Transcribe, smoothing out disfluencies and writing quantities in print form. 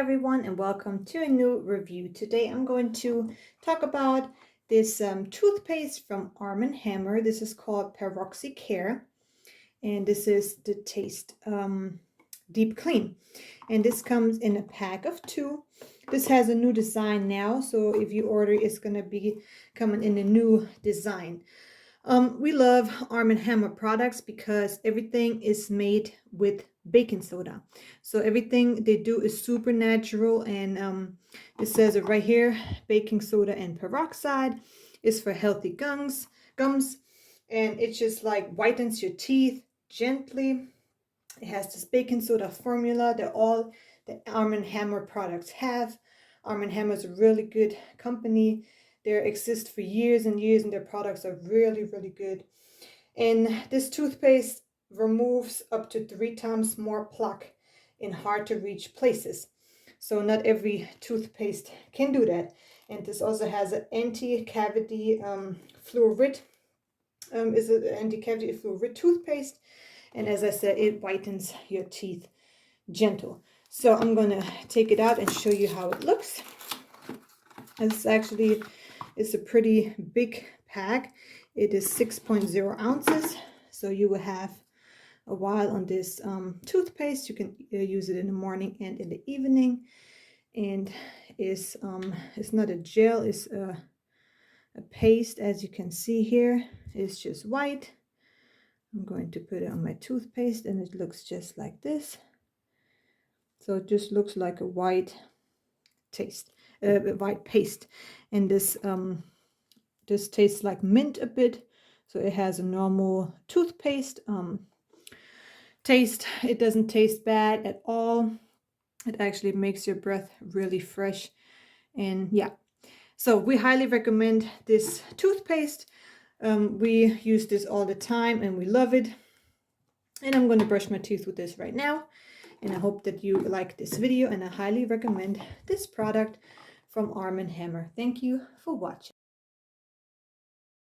everyone, and welcome to a new review. Today I'm going to talk about this toothpaste from Arm & Hammer. This is called Peroxicare, and this is the Taste Deep Clean. And this comes in a pack of 2. This has a new design now, so if you order, it's going to be coming in a new design. We love Arm & Hammer products because everything is made with baking soda. So everything they do is super natural, and it says it right here, baking soda and peroxide is for healthy gums, and it just like whitens your teeth gently. It has this baking soda formula that all the Arm & Hammer products have. Arm & Hammer is a really good company. They exist for years and years, and their products are really, really good. And this toothpaste removes up to 3 times more plaque in hard to reach places. So not every toothpaste can do that. And this also has an anti-cavity fluoride. Is an anti-cavity fluoride toothpaste. And as I said, it whitens your teeth gentle. So I'm going to take it out and show you how it looks. It's a pretty big pack. It is 6.0 ounces. So you will have a while on this toothpaste. You can use it in the morning and in the evening. And it's not a gel, it's a paste, as you can see here. It's just white. I'm going to put it on my toothpaste, and it looks just like this. So it just looks like a white white paste. And this tastes like mint a bit. So it has a normal toothpaste taste. It doesn't taste bad at all. It actually makes your breath really fresh. And yeah, so we highly recommend this toothpaste. We use this all the time and we love it. And I'm going to brush my teeth with this right now. And I hope that you like this video, and I highly recommend this product from Arm & Hammer. Thank you for watching.